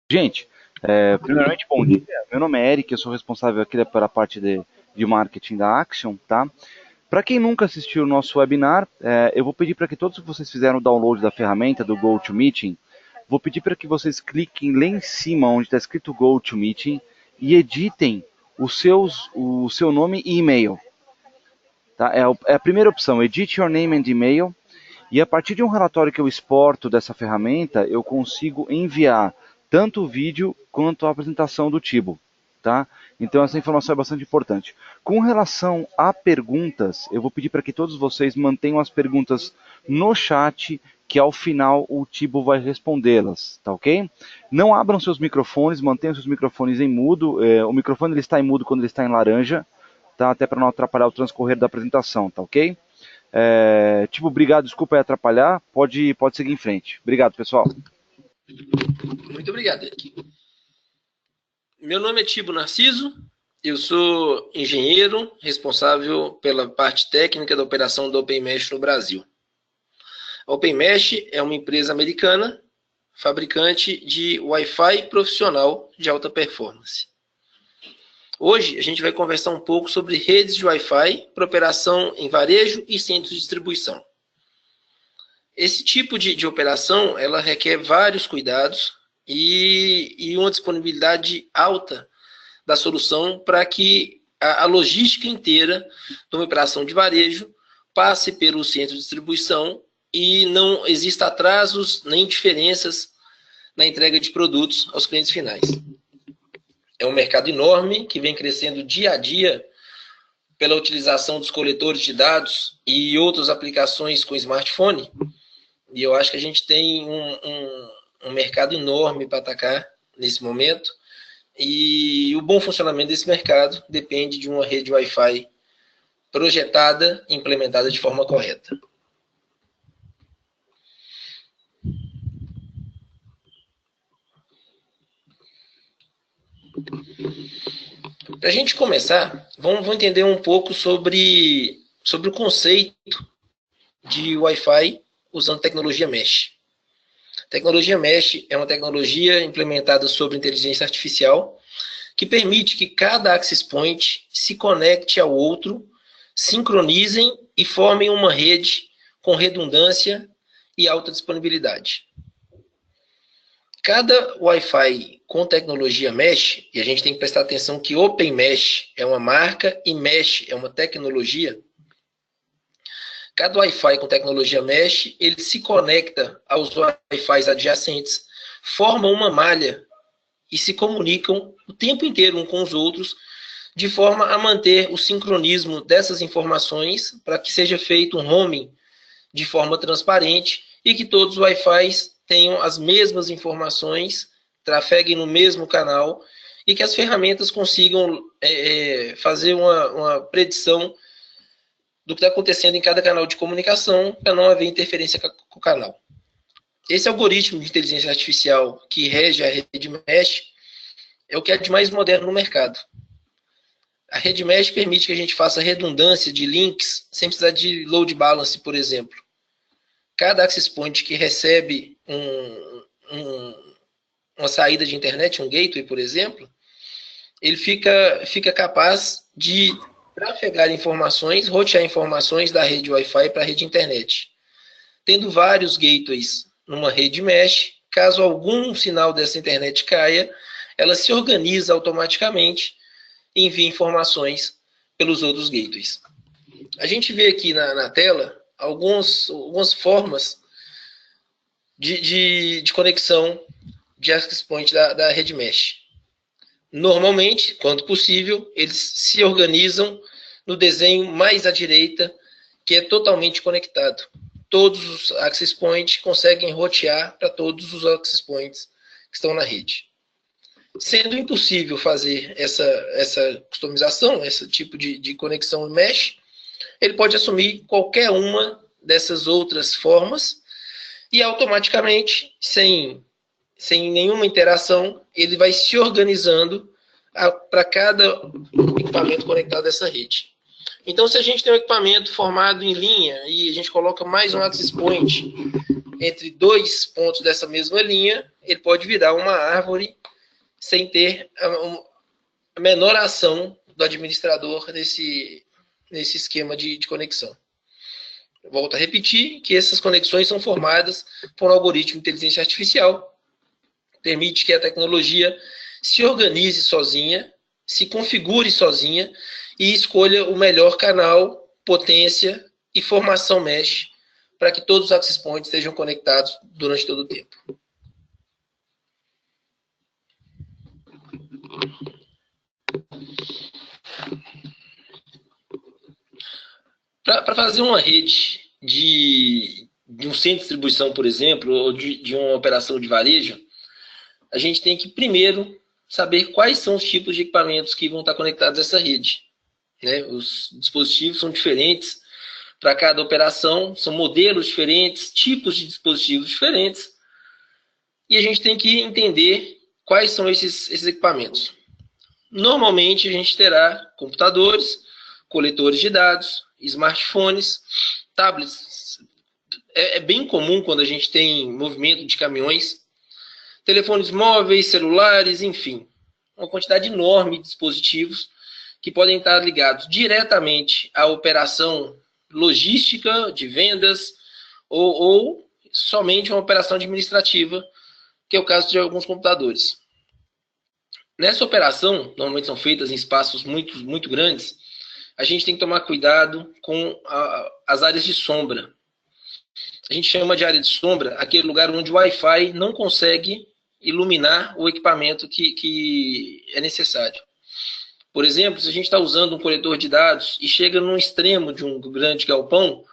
Gente, primeiramente, bom dia. Meu nome é Eric, eu sou responsável aqui pela parte de marketing da Action, tá? Para quem nunca assistiu o nosso webinar, eu vou pedir para que todos vocês fizeram o download da ferramenta do GoToMeeting, vou pedir para que vocês cliquem lá em cima onde está escrito GoToMeeting e editem o seu nome e e-mail. Tá? É a primeira opção, edit your name and email. E a partir de um relatório que eu exporto dessa ferramenta, eu consigo enviar tanto o vídeo quanto a apresentação do Tibo. Tá? Então essa informação é bastante importante. Com relação a perguntas, eu vou pedir para que todos vocês mantenham as perguntas no chat, que ao final o Tibo vai respondê-las, tá ok? Não abram seus microfones, mantenham seus microfones em mudo. O microfone ele está em mudo quando ele está em laranja, tá? Até para não atrapalhar o transcorrer da apresentação, tá ok? Obrigado, desculpa aí atrapalhar, pode seguir em frente. Obrigado, pessoal. Muito obrigado, Eric. Meu nome é Tibo Narciso, eu sou engenheiro responsável pela parte técnica da operação do OpenMesh no Brasil. A OpenMesh é uma empresa americana, fabricante de Wi-Fi profissional de alta performance. Hoje a gente vai conversar um pouco sobre redes de Wi-Fi para operação em varejo e centros de distribuição. Esse tipo de operação ela requer vários cuidados e uma disponibilidade alta da solução para que a logística inteira de uma operação de varejo passe pelo centro de distribuição e não exista atrasos nem diferenças na entrega de produtos aos clientes finais. É um mercado enorme que vem crescendo dia a dia pela utilização dos coletores de dados e outras aplicações com smartphone. E eu acho que a gente tem um mercado enorme para atacar nesse momento. E o bom funcionamento desse mercado depende de uma rede Wi-Fi projetada e implementada de forma correta. Para a gente começar, vamos entender um pouco sobre o conceito de Wi-Fi usando tecnologia Mesh. Tecnologia Mesh é uma tecnologia implementada sobre inteligência artificial que permite que cada access point se conecte ao outro, sincronizem e formem uma rede com redundância e alta disponibilidade. Cada Wi-Fi com tecnologia Mesh, e a gente tem que prestar atenção que OpenMesh é uma marca e Mesh é uma tecnologia. Cada Wi-Fi com tecnologia Mesh, ele se conecta aos Wi-Fi adjacentes, formam uma malha e se comunicam o tempo inteiro uns com os outros, de forma a manter o sincronismo dessas informações para que seja feito um roaming de forma transparente e que todos os Wi-Fi tenham as mesmas informações, trafeguem no mesmo canal e que as ferramentas consigam fazer uma predição do que está acontecendo em cada canal de comunicação para não haver interferência com o canal. Esse algoritmo de inteligência artificial que rege a rede Mesh é o que é de mais moderno no mercado. A rede Mesh permite que a gente faça redundância de links sem precisar de load balance, por exemplo. Cada access point que recebe uma saída de internet, um gateway, por exemplo, ele fica capaz de trafegar informações, rotear informações da rede Wi-Fi para a rede internet. Tendo vários gateways numa rede Mesh, caso algum sinal dessa internet caia, ela se organiza automaticamente e envia informações pelos outros gateways. A gente vê aqui na tela algumas formas de conexão de access point da rede Mesh. Normalmente, quando possível, eles se organizam no desenho mais à direita, que é totalmente conectado. Todos os access points conseguem rotear para todos os access points que estão na rede. Sendo impossível fazer essa customização, esse tipo de conexão Mesh, ele pode assumir qualquer uma dessas outras formas e automaticamente, sem nenhuma interação, ele vai se organizando para cada equipamento conectado a essa rede. Então, se a gente tem um equipamento formado em linha e a gente coloca mais um access point entre dois pontos dessa mesma linha, ele pode virar uma árvore sem ter a menor ação do administrador nesse esquema de conexão. Eu volto a repetir que essas conexões são formadas por um algoritmo de inteligência artificial, permite que a tecnologia se organize sozinha, se configure sozinha e escolha o melhor canal, potência e formação mesh para que todos os access points estejam conectados durante todo o tempo. Para fazer uma rede de um centro de distribuição, por exemplo, ou de uma operação de varejo, a gente tem que primeiro saber quais são os tipos de equipamentos que vão estar conectados a essa rede. Né? Os dispositivos são diferentes para cada operação, são modelos diferentes, tipos de dispositivos diferentes, e a gente tem que entender quais são esses equipamentos. Normalmente a gente terá computadores, coletores de dados, smartphones, tablets. É bem comum quando a gente tem movimento de caminhões, telefones móveis, celulares, enfim, uma quantidade enorme de dispositivos que podem estar ligados diretamente à operação logística de vendas ou somente uma operação administrativa, que é o caso de alguns computadores. Nessa operação, normalmente são feitas em espaços muito grandes, a gente tem que tomar cuidado com as áreas de sombra. A gente chama de área de sombra aquele lugar onde o Wi-Fi não consegue iluminar o equipamento que é necessário. Por exemplo, se a gente está usando um coletor de dados e chega num extremo de um grande galpão,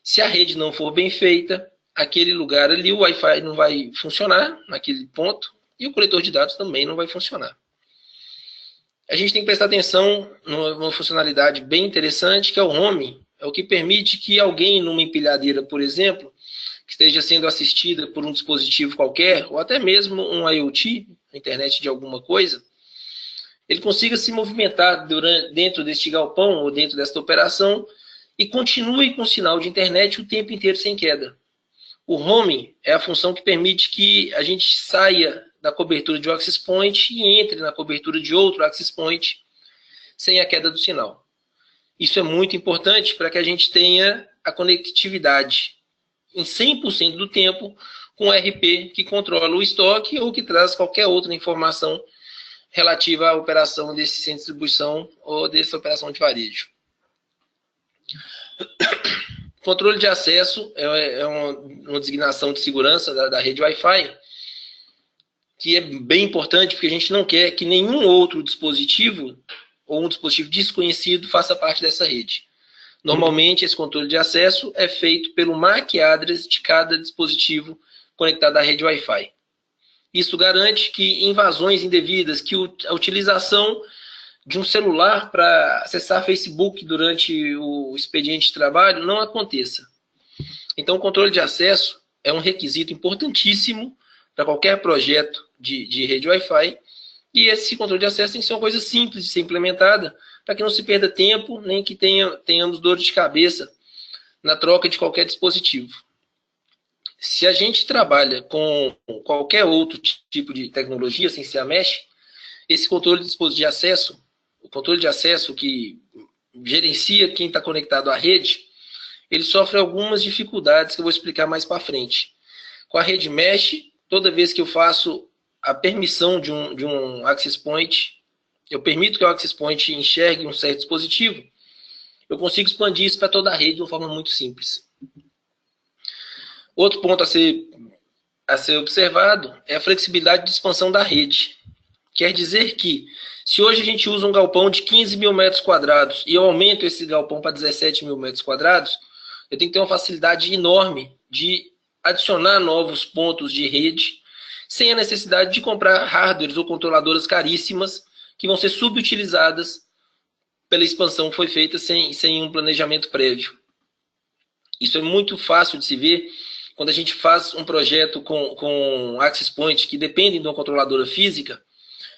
se a rede não for bem feita, aquele lugar ali, o Wi-Fi não vai funcionar naquele ponto e o coletor de dados também não vai funcionar. A gente tem que prestar atenção numa funcionalidade bem interessante, que é o home, é o que permite que alguém numa empilhadeira, por exemplo, que esteja sendo assistida por um dispositivo qualquer, ou até mesmo um IoT, a internet de alguma coisa, ele consiga se movimentar dentro deste galpão ou dentro desta operação e continue com o sinal de internet o tempo inteiro sem queda. O home é a função que permite que a gente saia da cobertura de um access point e entre na cobertura de outro access point sem a queda do sinal. Isso é muito importante para que a gente tenha a conectividade em 100% do tempo com o RP que controla o estoque ou que traz qualquer outra informação relativa à operação desse centro de distribuição ou dessa operação de varejo. Controle de acesso é uma designação de segurança da rede Wi-Fi, que é bem importante porque a gente não quer que nenhum outro dispositivo ou um dispositivo desconhecido faça parte dessa rede. Normalmente, esse controle de acesso é feito pelo MAC address de cada dispositivo conectado à rede Wi-Fi. Isso garante que invasões indevidas, que a utilização de um celular para acessar Facebook durante o expediente de trabalho não aconteça. Então, o controle de acesso é um requisito importantíssimo para qualquer projeto de rede Wi-Fi, e esse controle de acesso tem que ser uma coisa simples de ser implementada, para que não se perda tempo, nem que tenhamos dor de cabeça na troca de qualquer dispositivo. Se a gente trabalha com qualquer outro tipo de tecnologia, sem ser a mesh, esse controle de acesso, o controle de acesso que gerencia quem está conectado à rede, ele sofre algumas dificuldades que eu vou explicar mais para frente. Com a rede mesh, toda vez que eu faço a permissão de um access point, eu permito que o access point enxergue um certo dispositivo, eu consigo expandir isso para toda a rede de uma forma muito simples. Outro ponto a ser observado é a flexibilidade de expansão da rede. Quer dizer que, se hoje a gente usa um galpão de 15 mil metros quadrados e eu aumento esse galpão para 17 mil metros quadrados, eu tenho que ter uma facilidade enorme de adicionar novos pontos de rede sem a necessidade de comprar hardwares ou controladoras caríssimas que vão ser subutilizadas pela expansão que foi feita sem um planejamento prévio. Isso é muito fácil de se ver quando a gente faz um projeto com access point que dependem de uma controladora física.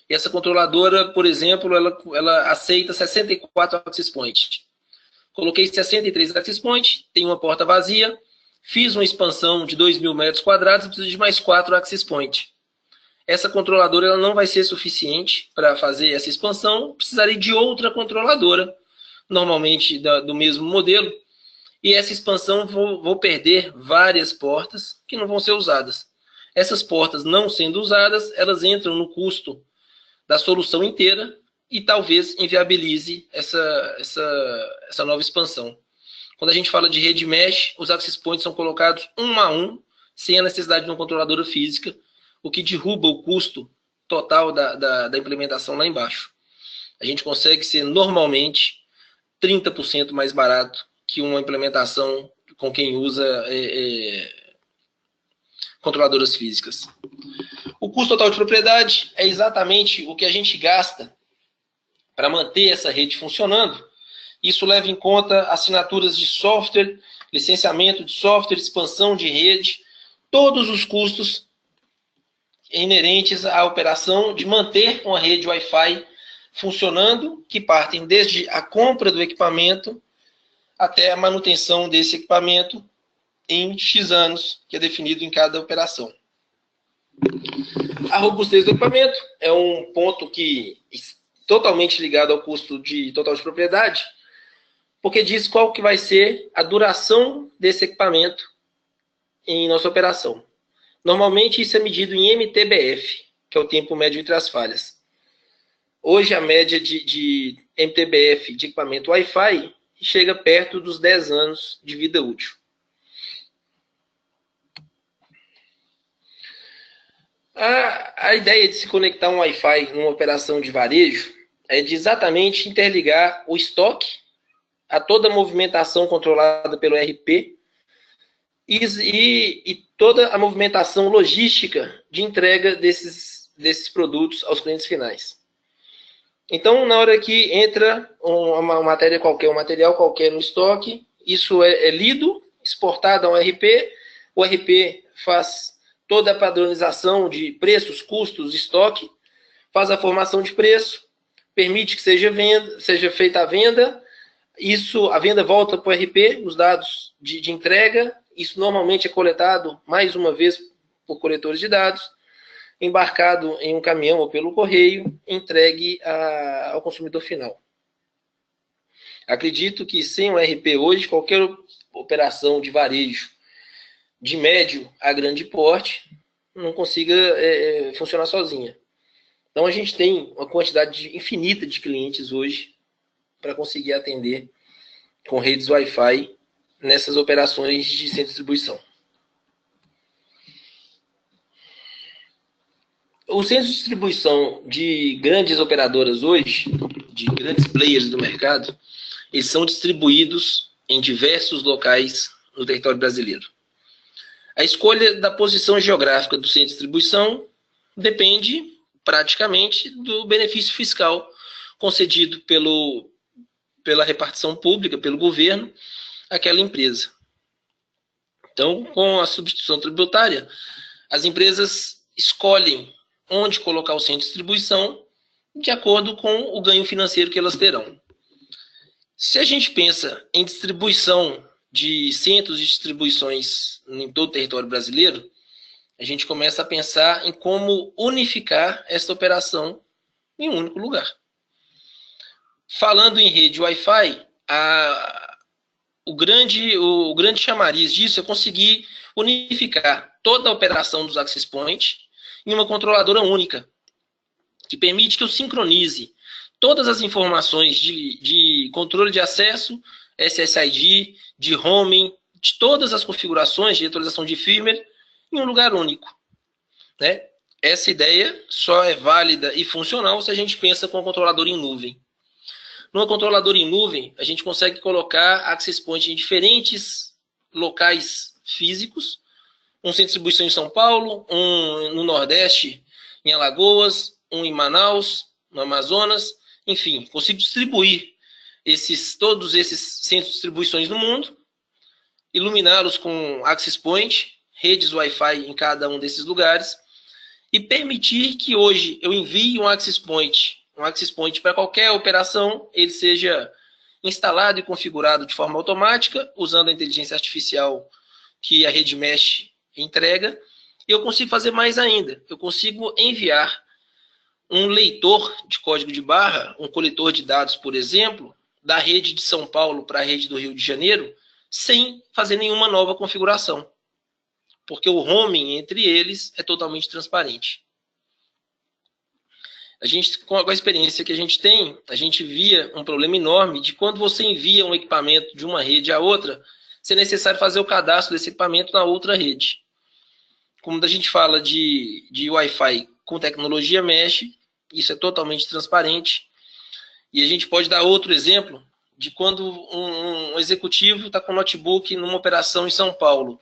E essa controladora, por exemplo, ela aceita 64 access points. Coloquei 63 access points, tem uma porta vazia, Fiz uma expansão de 2.000 metros quadrados, preciso de mais 4 access point. Essa controladora ela não vai ser suficiente para fazer essa expansão, precisaria de outra controladora, normalmente do mesmo modelo, e essa expansão vou perder várias portas que não vão ser usadas. Essas portas não sendo usadas, elas entram no custo da solução inteira e talvez inviabilize essa nova expansão. Quando a gente fala de rede mesh, os access points são colocados um a um, sem a necessidade de uma controladora física, o que derruba o custo total da implementação lá embaixo. A gente consegue ser normalmente 30% mais barato que uma implementação com quem usa controladoras físicas. O custo total de propriedade é exatamente o que a gente gasta para manter essa rede funcionando. Isso leva em conta assinaturas de software, licenciamento de software, expansão de rede, todos os custos inerentes à operação de manter uma rede Wi-Fi funcionando, que partem desde a compra do equipamento até a manutenção desse equipamento em X anos, que é definido em cada operação. A robustez do equipamento é um ponto que é totalmente ligado ao custo total de propriedade, porque diz qual que vai ser a duração desse equipamento em nossa operação. Normalmente isso é medido em MTBF, que é o tempo médio entre as falhas. Hoje a média de MTBF de equipamento Wi-Fi chega perto dos 10 anos de vida útil. A ideia de se conectar um Wi-Fi numa operação de varejo é de exatamente interligar o estoque a toda a movimentação controlada pelo RP e toda a movimentação logística de entrega desses produtos aos clientes finais. Então, na hora que entra uma matéria qualquer, um material qualquer no estoque, isso é lido, exportado a um RP, o RP faz toda a padronização de preços, custos, estoque, faz a formação de preço, permite que seja feita a venda, a venda volta para o RP, os dados de entrega, isso normalmente é coletado mais uma vez por coletores de dados, embarcado em um caminhão ou pelo correio, entregue ao consumidor final. Acredito que sem o RP hoje, qualquer operação de varejo de médio a grande porte não consiga funcionar sozinha. Então a gente tem uma quantidade infinita de clientes hoje para conseguir atender com redes Wi-Fi nessas operações de centro de distribuição. Os centros de distribuição de grandes operadoras hoje, de grandes players do mercado, eles são distribuídos em diversos locais no território brasileiro. A escolha da posição geográfica do centro de distribuição depende praticamente do benefício fiscal concedido pela repartição pública, pelo governo, àquela empresa. Então, com a substituição tributária, as empresas escolhem onde colocar o centro de distribuição de acordo com o ganho financeiro que elas terão. Se a gente pensa em distribuição de centros de distribuições em todo o território brasileiro, a gente começa a pensar em como unificar essa operação em um único lugar. Falando em rede Wi-Fi, o grande chamariz disso é conseguir unificar toda a operação dos access points em uma controladora única, que permite que eu sincronize todas as informações de controle de acesso, SSID, de roaming, de todas as configurações de atualização de firmware em um lugar único, né? Essa ideia só é válida e funcional se a gente pensa com um controlador em nuvem. Numa controladora em nuvem, a gente consegue colocar access point em diferentes locais físicos, um centro de distribuição em São Paulo, um no Nordeste, em Alagoas, um em Manaus, no Amazonas, enfim, consigo distribuir todos esses centros de distribuições no mundo, iluminá-los com access point, redes Wi-Fi em cada um desses lugares, e permitir que hoje eu envie um access point para qualquer operação, ele seja instalado e configurado de forma automática, usando a inteligência artificial que a rede mesh entrega, e eu consigo fazer mais ainda. Eu consigo enviar um leitor de código de barra, um coletor de dados, por exemplo, da rede de São Paulo para a rede do Rio de Janeiro, sem fazer nenhuma nova configuração, porque o roaming entre eles é totalmente transparente. A gente, com a experiência que a gente tem, a gente via um problema enorme de quando você envia um equipamento de uma rede a outra, ser necessário fazer o cadastro desse equipamento na outra rede. Como a gente fala de Wi-Fi com tecnologia mesh, isso é totalmente transparente. E a gente pode dar outro exemplo de quando um executivo está com um notebook numa operação em São Paulo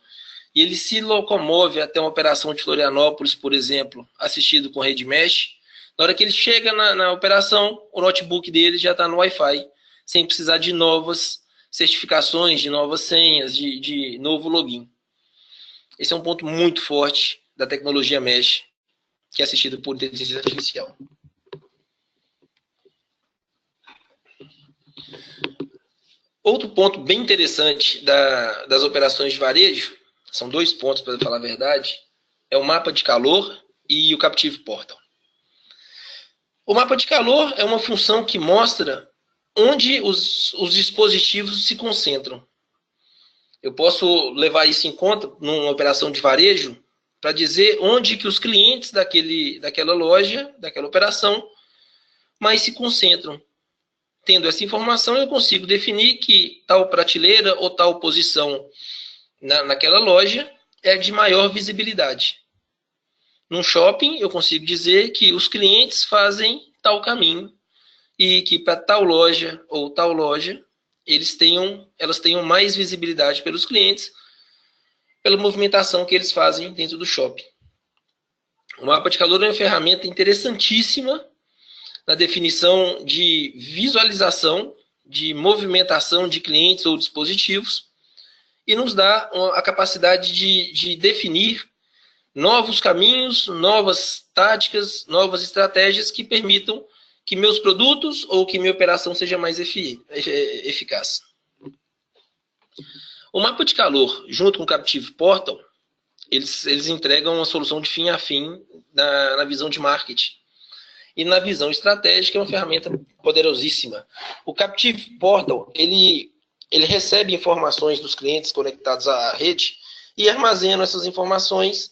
e ele se locomove até uma operação de Florianópolis, por exemplo, assistido com rede mesh. Na hora que ele chega na operação, o notebook dele já está no Wi-Fi, sem precisar de novas certificações, de novas senhas, de novo login. Esse é um ponto muito forte da tecnologia mesh, que é assistido por inteligência artificial. Outro ponto bem interessante das operações de varejo, são 2 pontos para falar a verdade, é o mapa de calor e o Captive Portal. O mapa de calor é uma função que mostra onde os dispositivos se concentram. Eu posso levar isso em conta numa operação de varejo para dizer onde que os clientes daquela loja, daquela operação, mais se concentram. Tendo essa informação, eu consigo definir que tal prateleira ou tal posição naquela loja é de maior visibilidade. Num shopping, eu consigo dizer que os clientes fazem tal caminho e que para tal loja ou tal loja, elas tenham mais visibilidade pelos clientes, pela movimentação que eles fazem dentro do shopping. O mapa de calor é uma ferramenta interessantíssima na definição de visualização, de movimentação de clientes ou dispositivos, e nos dá a capacidade de definir novos caminhos, novas táticas, novas estratégias que permitam que meus produtos ou que minha operação seja mais eficaz. O mapa de calor, junto com o Captive Portal, eles entregam uma solução de fim a fim na visão de marketing. E na visão estratégica é uma ferramenta poderosíssima. O Captive Portal, ele recebe informações dos clientes conectados à rede e armazena essas informações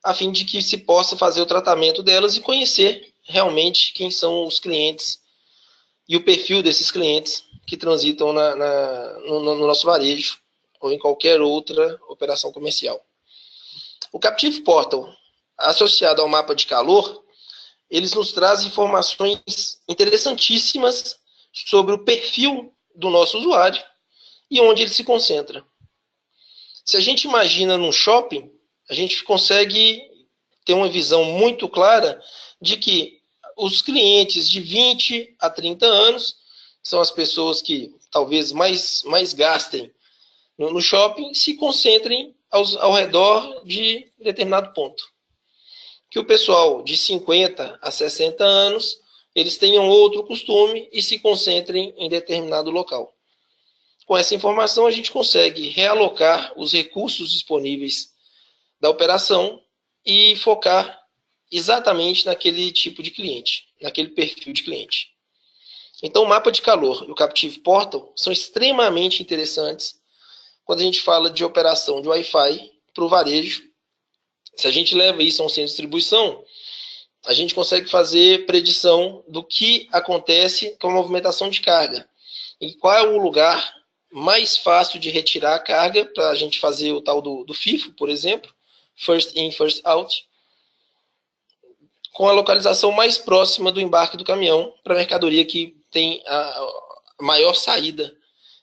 a fim de que se possa fazer o tratamento delas e conhecer realmente quem são os clientes e o perfil desses clientes que transitam no nosso varejo ou em qualquer outra operação comercial. O Captive Portal, associado ao mapa de calor, eles nos trazem informações interessantíssimas sobre o perfil do nosso usuário e onde ele se concentra. Se a gente imagina num shopping, a gente consegue ter uma visão muito clara de que os clientes de 20 a 30 anos são as pessoas que talvez mais gastem no shopping, se concentrem ao redor de determinado ponto. Que o pessoal de 50 a 60 anos, eles tenham outro costume e se concentrem em determinado local. Com essa informação, a gente consegue realocar os recursos disponíveis da operação e focar exatamente naquele tipo de cliente, naquele perfil de cliente. Então, o mapa de calor e o Captive Portal são extremamente interessantes quando a gente fala de operação de Wi-Fi para o varejo. Se a gente leva isso a um centro de distribuição, a gente consegue fazer predição do que acontece com a movimentação de carga e qual é o lugar mais fácil de retirar a carga para a gente fazer o tal do FIFO, por exemplo, First In, First Out, com a localização mais próxima do embarque do caminhão para a mercadoria que tem a maior saída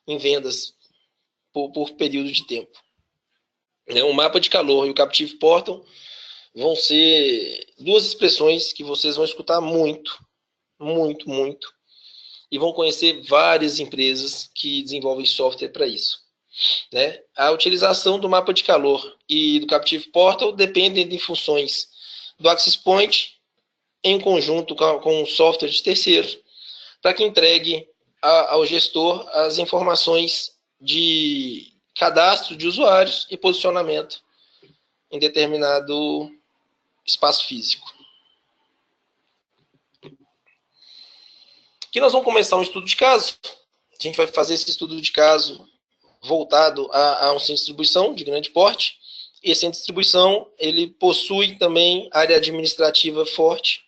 em vendas por período de tempo. O mapa de calor e o Captive Portal vão ser 2 expressões que vocês vão escutar muito, muito, muito, e vão conhecer várias empresas que desenvolvem software para isso. A utilização do mapa de calor e do Captive Portal dependem de funções do Access Point em conjunto com um software de terceiros para que entregue ao gestor as informações cadastro de usuários e posicionamento em determinado espaço físico. Aqui nós vamos começar um estudo de caso. A gente vai fazer esse estudo de caso voltado a um centro de distribuição de grande porte. E esse centro de distribuição, ele possui também área administrativa forte.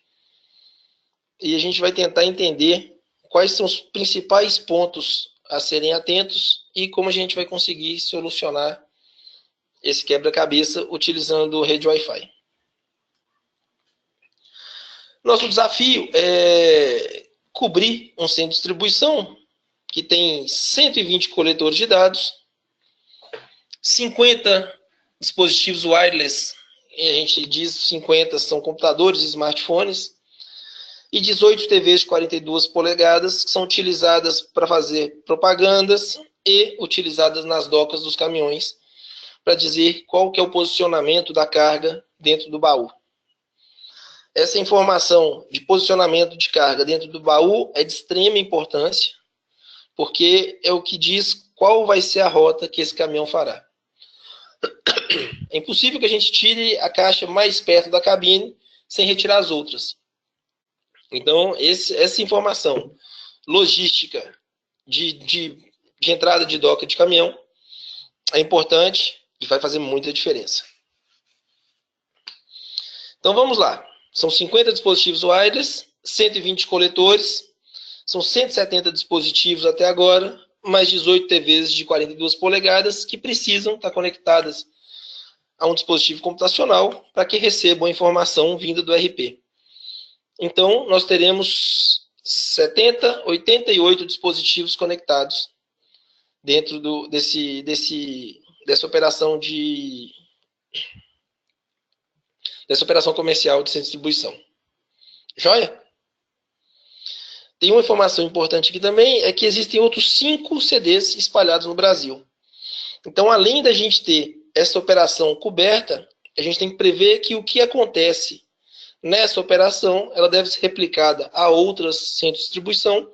E a gente vai tentar entender quais são os principais pontos a serem atentos e como a gente vai conseguir solucionar esse quebra-cabeça utilizando rede Wi-Fi. Nosso desafio é cobrir um centro de distribuição que tem 120 coletores de dados, 50 dispositivos wireless, e a gente diz 50 são computadores e smartphones, e 18 TVs de 42 polegadas que são utilizadas para fazer propagandas e utilizadas nas docas dos caminhões para dizer qual que é o posicionamento da carga dentro do baú. Essa informação de posicionamento de carga dentro do baú é de extrema importância, porque é o que diz qual vai ser a rota que esse caminhão fará. É impossível que a gente tire a caixa mais perto da cabine sem retirar as outras. Então, essa informação logística de entrada de doca de caminhão é importante e vai fazer muita diferença. Então, vamos lá. São 50 dispositivos wireless, 120 coletores, são 170 dispositivos até agora, mais 18 TVs de 42 polegadas que precisam estar conectadas a um dispositivo computacional para que recebam a informação vinda do RP. Então, nós teremos 70, 88 dispositivos conectados dentro dessa operação comercial de centro de distribuição. Joia? Tem uma informação importante aqui também, é que existem outros 5 CDs espalhados no Brasil. Então, além da gente ter essa operação coberta, a gente tem que prever que o que acontece nessa operação, ela deve ser replicada a outras centros de distribuição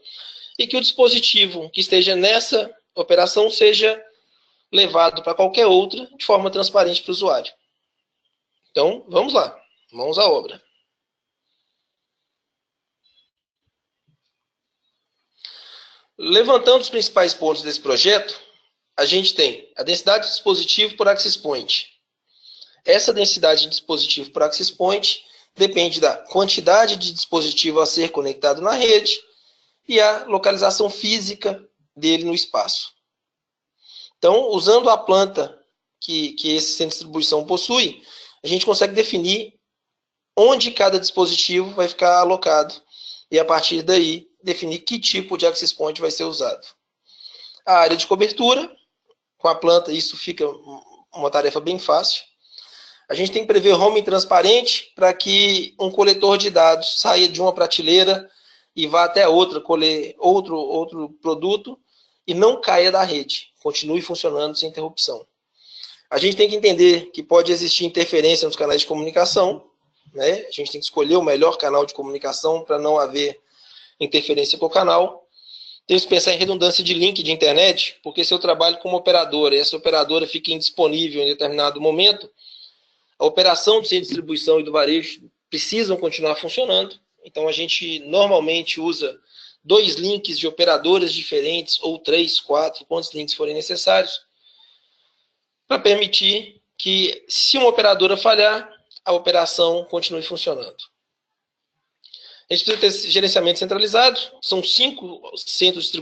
e que o dispositivo que esteja nessa operação seja levado para qualquer outra de forma transparente para o usuário. Então, vamos lá. Mãos à obra. Levantando os principais pontos desse projeto, a gente tem a densidade de dispositivo por access point. Essa densidade de dispositivo por access point depende da quantidade de dispositivo a ser conectado na rede e a localização física dele no espaço. Então, usando a planta que esse centro de distribuição possui, a gente consegue definir onde cada dispositivo vai ficar alocado e, a partir daí, definir que tipo de access point vai ser usado. A área de cobertura, com a planta, isso fica uma tarefa bem fácil. A gente tem que prever roaming transparente para que um coletor de dados saia de uma prateleira e vá até outra, colher outro produto e não caia da rede, continue funcionando sem interrupção. A gente tem que entender que pode existir interferência nos canais de comunicação, né? A gente tem que escolher o melhor canal de comunicação para não haver interferência com o canal. Temos que pensar em redundância de link de internet, porque se eu trabalho com uma operadora e essa operadora fica indisponível em determinado momento, a operação do centro de distribuição e do varejo precisam continuar funcionando. Então, a gente normalmente usa 2 links de operadoras diferentes, ou 3, 4, quantos links forem necessários, para permitir que, se uma operadora falhar, a operação continue funcionando. A gente precisa ter esse gerenciamento centralizado. São 5 centros de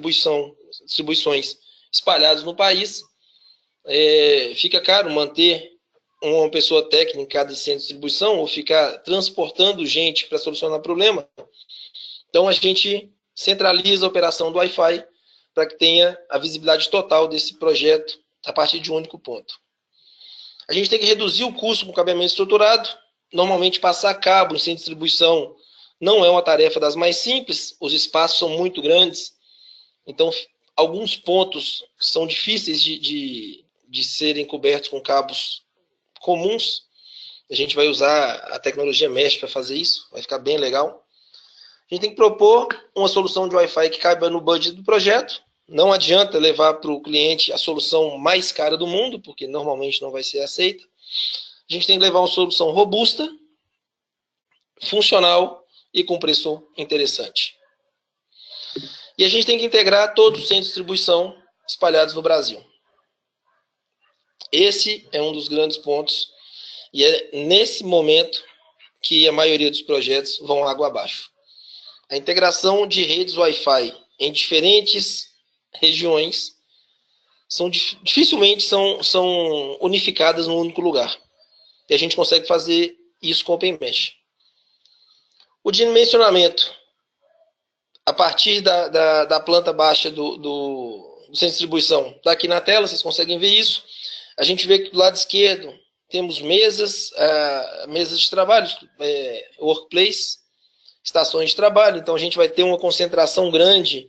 distribuições espalhados no país. Fica caro manter uma pessoa técnica em cada centro de distribuição ou ficar transportando gente para solucionar o problema. Então, a gente centraliza a operação do Wi-Fi para que tenha a visibilidade total desse projeto a partir de um único ponto. A gente tem que reduzir o custo com cabeamento estruturado. Normalmente, passar cabo em centro de distribuição não é uma tarefa das mais simples, os espaços são muito grandes, então alguns pontos são difíceis de serem cobertos com cabos comuns. A gente vai usar a tecnologia Mesh para fazer isso, vai ficar bem legal. A gente tem que propor uma solução de Wi-Fi que caiba no budget do projeto, Não adianta levar para o cliente a solução mais cara do mundo, porque normalmente não vai ser aceita. A gente tem que levar uma solução robusta, funcional e com preço interessante. E a gente tem que integrar todos os centros de distribuição espalhados no Brasil. Esse é um dos grandes pontos, e é nesse momento que a maioria dos projetos vão água abaixo. A integração de redes Wi-Fi em diferentes regiões dificilmente são unificadas num único lugar. E a gente consegue fazer isso com o Open Mesh. O dimensionamento, a partir da planta baixa do centro de distribuição, está aqui na tela, vocês conseguem ver isso. A gente vê que do lado esquerdo temos mesas de trabalho, workplace, estações de trabalho. Então a gente vai ter uma concentração grande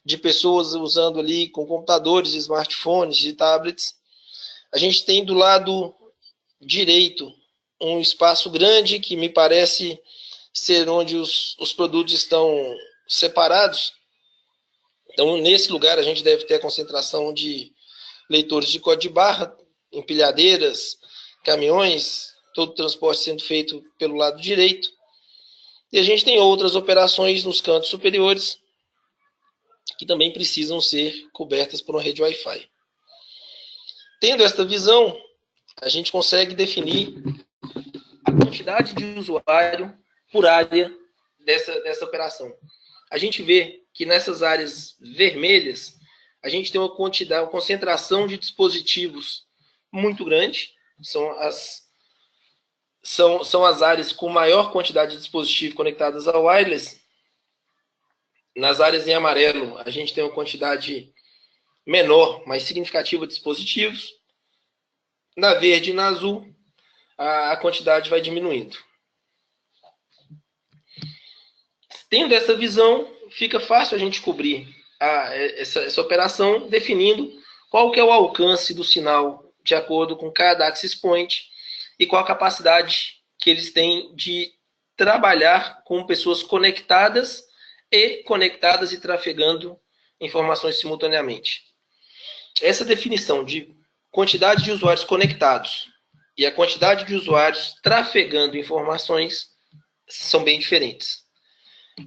de pessoas usando ali com computadores, smartphones e tablets. A gente tem do lado direito um espaço grande que me parece ser onde os produtos estão separados. Então, nesse lugar, a gente deve ter a concentração de leitores de código de barra, empilhadeiras, caminhões, todo o transporte sendo feito pelo lado direito. E a gente tem outras operações nos cantos superiores que também precisam ser cobertas por uma rede Wi-Fi. Tendo esta visão, a gente consegue definir a quantidade de usuário por área dessa operação. A gente vê que nessas áreas vermelhas, a gente tem uma concentração de dispositivos muito grande. São as áreas com maior quantidade de dispositivos conectados ao wireless. Nas áreas em amarelo, a gente tem uma quantidade menor, mas significativa de dispositivos. Na verde e na azul, a quantidade vai diminuindo. Tendo essa visão, fica fácil a gente cobrir essa operação, definindo qual que é o alcance do sinal de acordo com cada access point e qual a capacidade que eles têm de trabalhar com pessoas conectadas e trafegando informações simultaneamente. Essa definição de quantidade de usuários conectados e a quantidade de usuários trafegando informações são bem diferentes.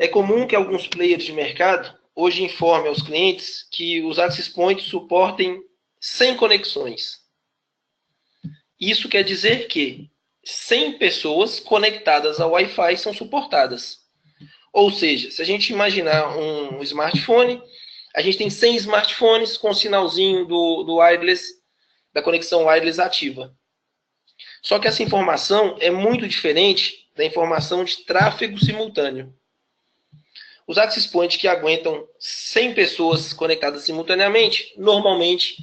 É comum que alguns players de mercado hoje informem aos clientes que os access points suportem 100 conexões. Isso quer dizer que 100 pessoas conectadas ao Wi-Fi são suportadas. Ou seja, se a gente imaginar um smartphone, a gente tem 100 smartphones com o sinalzinho do wireless, da conexão wireless ativa. Só que essa informação é muito diferente da informação de tráfego simultâneo. Os access points que aguentam 100 pessoas conectadas simultaneamente, normalmente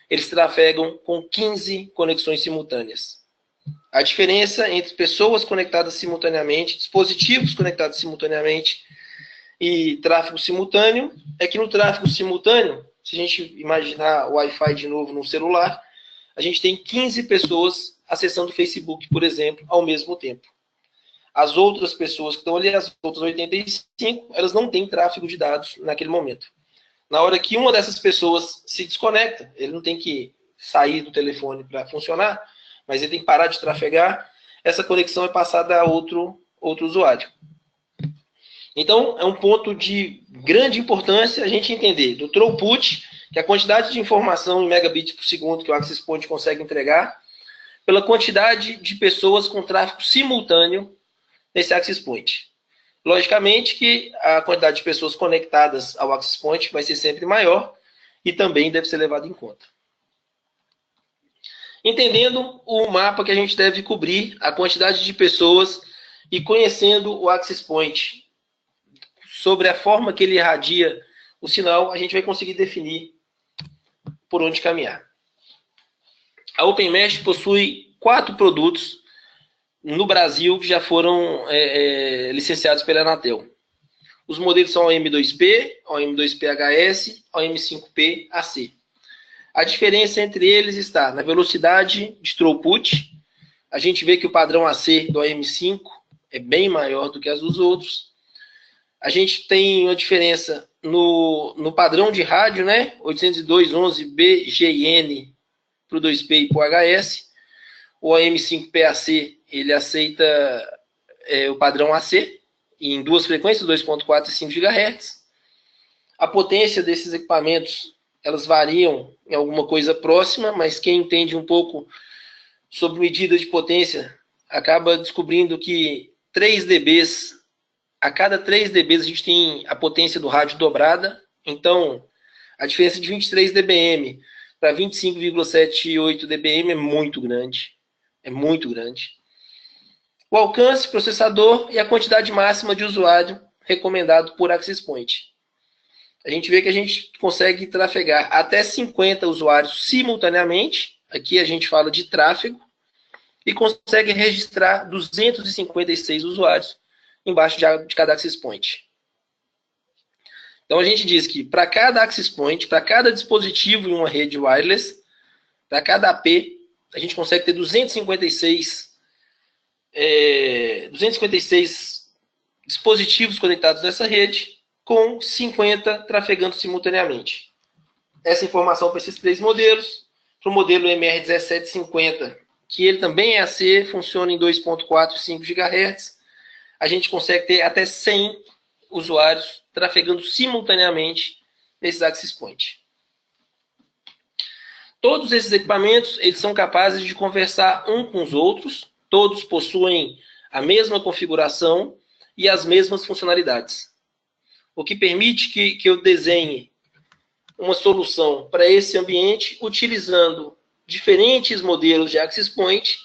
eles trafegam com 15 conexões simultâneas. A diferença entre pessoas conectadas simultaneamente, dispositivos conectados simultaneamente e tráfego simultâneo é que no tráfego simultâneo, se a gente imaginar o Wi-Fi de novo no celular, a gente tem 15 pessoas acessando o Facebook, por exemplo, ao mesmo tempo. As outras pessoas que estão ali, as outras 85, elas não têm tráfego de dados naquele momento. Na hora que uma dessas pessoas se desconecta, ele não tem que sair do telefone para funcionar, mas ele tem que parar de trafegar, essa conexão é passada a outro usuário. Então, é um ponto de grande importância a gente entender do throughput, que é a quantidade de informação em megabits por segundo que o access point consegue entregar, pela quantidade de pessoas com tráfego simultâneo nesse access point. Logicamente que a quantidade de pessoas conectadas ao access point vai ser sempre maior e também deve ser levado em conta. Entendendo o mapa que a gente deve cobrir, a quantidade de pessoas e conhecendo o access point sobre a forma que ele irradia o sinal, a gente vai conseguir definir por onde caminhar. A Open Mesh possui 4 produtos no Brasil que já foram licenciados pela Anatel. Os modelos são o M2P, o M2PHS, o M5P-AC. A diferença entre eles está na velocidade de throughput. A gente vê que o padrão AC do AM5 é bem maior do que as dos outros. A gente tem uma diferença no padrão de rádio, né? 802.11b-GN para o 2P e para o HS. O AM5PAC, ele aceita o padrão AC, em duas frequências, 2.4 e 5 GHz. A potência desses equipamentos, elas variam em alguma coisa próxima, mas quem entende um pouco sobre medida de potência acaba descobrindo que 3 dBs, a cada 3 dBs a gente tem a potência do rádio dobrada. Então, a diferença de 23 dBm para 25,78 dBm é muito grande. É muito grande. O alcance, processador e a quantidade máxima de usuário recomendado por Access Point. A gente vê que a gente consegue trafegar até 50 usuários simultaneamente. Aqui a gente fala de tráfego. E consegue registrar 256 usuários embaixo de cada Access Point. Então a gente diz que para cada Access Point, para cada dispositivo em uma rede wireless, para cada AP, a gente consegue ter 256 dispositivos conectados nessa rede, com 50 trafegando simultaneamente. Essa informação para esses 3 modelos. Para o modelo MR1750, que ele também é AC, funciona em 2.4 e 5 GHz, a gente consegue ter até 100 usuários trafegando simultaneamente nesses Access Point. Todos esses equipamentos, eles são capazes de conversar um com os outros, todos possuem a mesma configuração e as mesmas funcionalidades. O que permite que eu desenhe uma solução para esse ambiente utilizando diferentes modelos de Access Point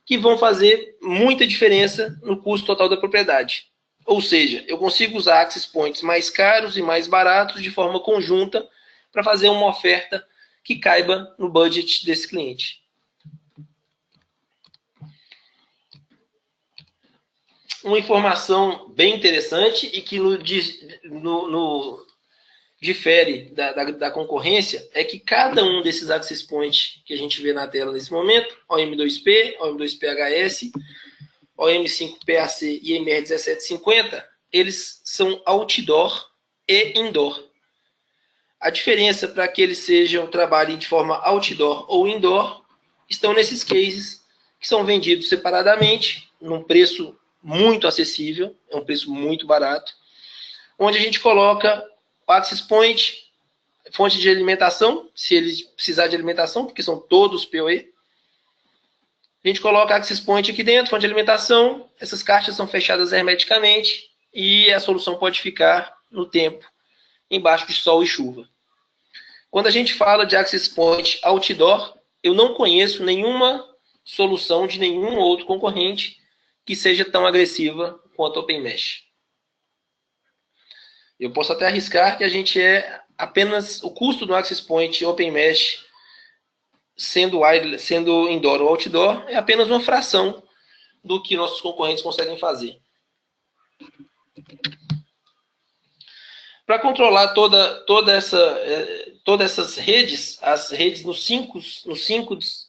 que vão fazer muita diferença no custo total da propriedade. Ou seja, eu consigo usar Access Points mais caros e mais baratos de forma conjunta para fazer uma oferta que caiba no budget desse cliente. Uma informação bem interessante e que difere da concorrência é que cada um desses Access Points que a gente vê na tela nesse momento, OM2P, OM2PHS, OM5PAC e MR1750, eles são outdoor e indoor. A diferença para que eles trabalhem de forma outdoor ou indoor estão nesses cases que são vendidos separadamente, num preço muito acessível, é um preço muito barato, onde a gente coloca o Access Point, fonte de alimentação, se ele precisar de alimentação, porque são todos PoE. A gente coloca Access Point aqui dentro, fonte de alimentação, essas caixas são fechadas hermeticamente e a solução pode ficar no tempo, embaixo de sol e chuva. Quando a gente fala de Access Point outdoor, eu não conheço nenhuma solução de nenhum outro concorrente que seja tão agressiva quanto a OpenMesh. Eu posso até arriscar que a gente apenas o custo do Access Point OpenMesh, sendo indoor ou outdoor, é apenas uma fração do que nossos concorrentes conseguem fazer. Para controlar todas essas redes, as redes nos cinco centros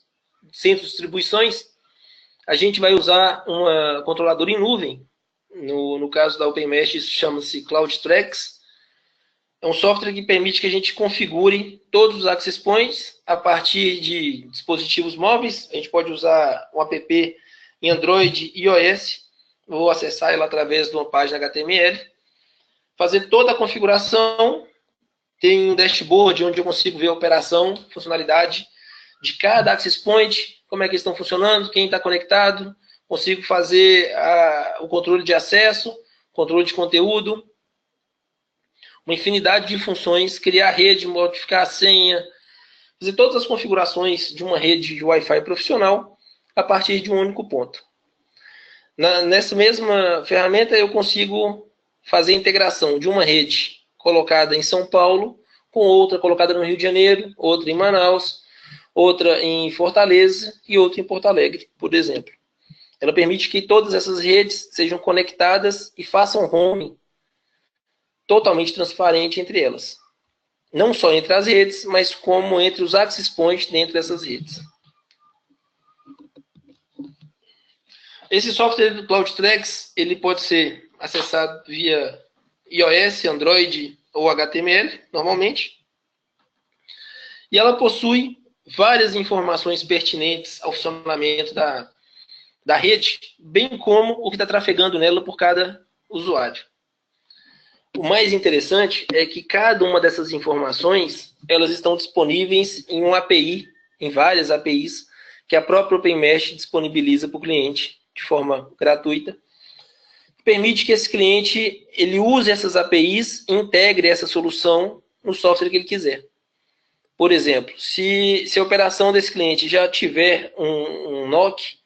de distribuições, a gente vai usar uma controladora em nuvem. No caso da OpenMesh, isso chama-se CloudTrax. É um software que permite que a gente configure todos os Access Points a partir de dispositivos móveis. A gente pode usar um app em Android e iOS. Vou acessar ela através de uma página HTML. Fazer toda a configuração. Tem um dashboard onde eu consigo ver a operação, funcionalidade de cada Access Point, como é que eles estão funcionando, quem está conectado. Consigo fazer o controle de acesso, controle de conteúdo, uma infinidade de funções, criar rede, modificar a senha, fazer todas as configurações de uma rede de Wi-Fi profissional a partir de um único ponto. Nessa mesma ferramenta eu consigo fazer a integração de uma rede colocada em São Paulo com outra colocada no Rio de Janeiro, outra em Manaus, outra em Fortaleza e outra em Porto Alegre, por exemplo. Ela permite que todas essas redes sejam conectadas e façam roaming totalmente transparente entre elas. Não só entre as redes, mas como entre os access points dentro dessas redes. Esse software do CloudTrax, ele pode ser acessado via iOS, Android ou HTML, normalmente. E ela possui várias informações pertinentes ao funcionamento da rede, bem como o que está trafegando nela por cada usuário. O mais interessante é que cada uma dessas informações, elas estão disponíveis em uma API, em várias APIs, que a própria OpenMesh disponibiliza para o cliente de forma gratuita. Permite que esse cliente ele use essas APIs e integre essa solução no software que ele quiser. Por exemplo, se a operação desse cliente já tiver um NOC,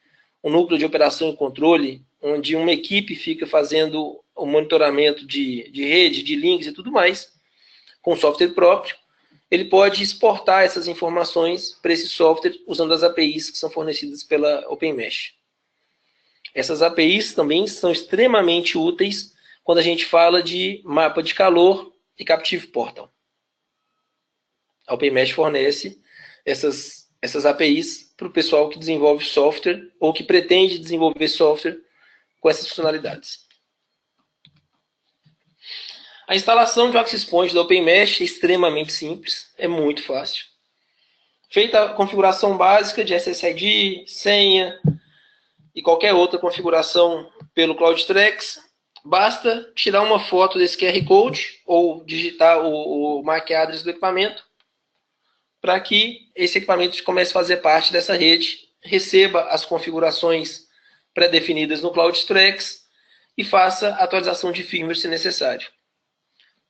um núcleo de operação e controle, onde uma equipe fica fazendo o monitoramento de rede, de links e tudo mais, com software próprio, ele pode exportar essas informações para esse software usando as APIs que são fornecidas pela OpenMesh. Essas APIs também são extremamente úteis quando a gente fala de mapa de calor e Captive Portal. A OpenMesh fornece essas APIs para o pessoal que desenvolve software ou que pretende desenvolver software com essas funcionalidades. A instalação de um Access Point da OpenMesh é extremamente simples, é muito fácil. Feita a configuração básica de SSID, senha e qualquer outra configuração pelo CloudTrax, basta tirar uma foto desse QR Code ou digitar o MAC address do equipamento para que esse equipamento comece a fazer parte dessa rede, receba as configurações pré-definidas no CloudTrax e faça a atualização de firmware se necessário.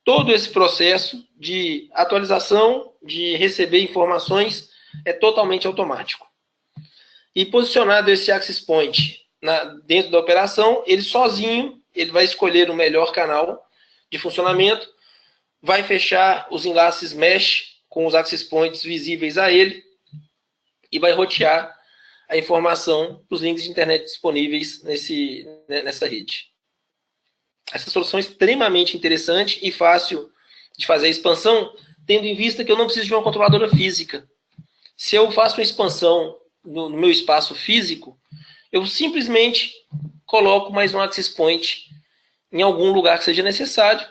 Todo esse processo de atualização, de receber informações, é totalmente automático. E posicionado esse Access Point dentro da operação, ele sozinho ele vai escolher o melhor canal de funcionamento, vai fechar os enlaces mesh com os Access Points visíveis a ele e vai rotear a informação para os links de internet disponíveis nessa rede. Essa solução é extremamente interessante e fácil de fazer a expansão, tendo em vista que eu não preciso de uma controladora física. Se eu faço uma expansão no meu espaço físico, eu simplesmente coloco mais um Access Point em algum lugar que seja necessário,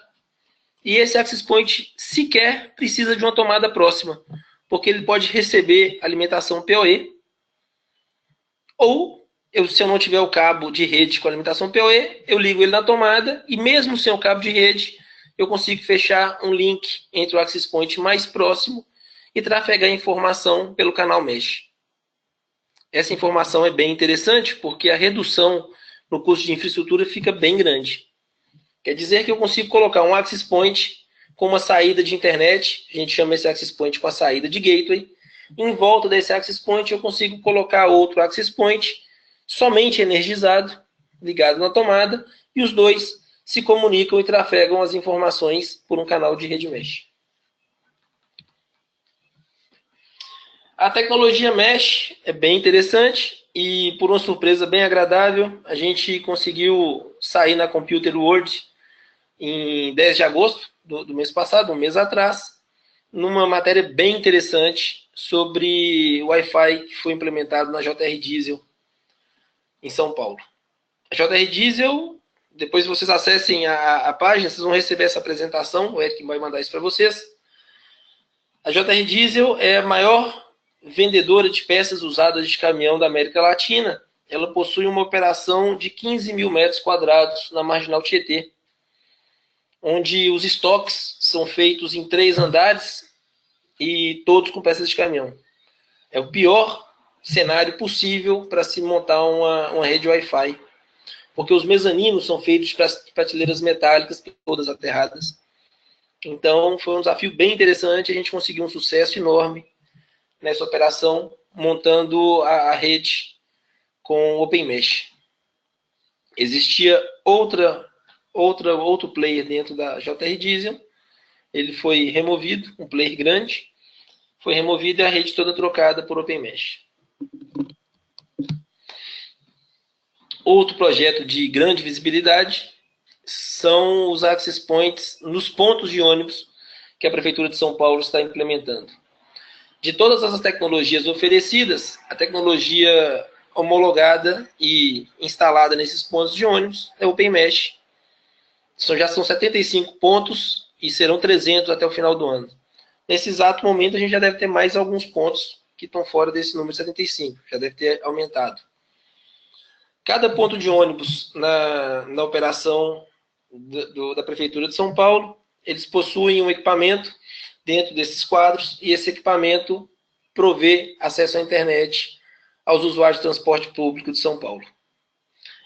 e esse Access Point sequer precisa de uma tomada próxima, porque ele pode receber alimentação PoE, ou se eu não tiver o cabo de rede com alimentação PoE, eu ligo ele na tomada, e mesmo sem o cabo de rede, eu consigo fechar um link entre o Access Point mais próximo e trafegar informação pelo canal Mesh. Essa informação é bem interessante, porque a redução no custo de infraestrutura fica bem grande. Quer dizer que eu consigo colocar um Access Point com uma saída de internet, a gente chama esse Access Point com a saída de gateway. Em volta desse Access Point eu consigo colocar outro Access Point somente energizado, ligado na tomada, e os dois se comunicam e trafegam as informações por um canal de rede mesh. A tecnologia mesh é bem interessante e, por uma surpresa bem agradável, a gente conseguiu sair na Computer World em 10 de agosto do mês passado, um mês atrás, numa matéria bem interessante sobre o Wi-Fi que foi implementado na JR Diesel em São Paulo. A JR Diesel, depois vocês acessem a página, vocês vão receber essa apresentação, o Eric vai mandar isso para vocês. A JR Diesel é a maior vendedora de peças usadas de caminhão da América Latina. Ela possui uma operação de 15 mil metros quadrados na Marginal Tietê, onde os estoques são feitos em 3 andares e todos com peças de caminhão. É o pior cenário possível para se montar uma rede Wi-Fi, porque os mezaninos são feitos de prateleiras metálicas, todas aterradas. Então, foi um desafio bem interessante, a gente conseguiu um sucesso enorme nessa operação, montando a rede com OpenMesh. Existia outro player dentro da JR Diesel, ele foi removido, um player grande, foi removido e a rede toda trocada por OpenMesh. Outro projeto de grande visibilidade são os Access Points nos pontos de ônibus que a Prefeitura de São Paulo está implementando. De todas as tecnologias oferecidas, a tecnologia homologada e instalada nesses pontos de ônibus é o OpenMesh, Já são 75 pontos e serão 300 até o final do ano. Nesse exato momento, a gente já deve ter mais alguns pontos que estão fora desse número 75, já deve ter aumentado. Cada ponto de ônibus na operação da Prefeitura de São Paulo, eles possuem um equipamento dentro desses quadros, e esse equipamento provê acesso à internet aos usuários de transporte público de São Paulo.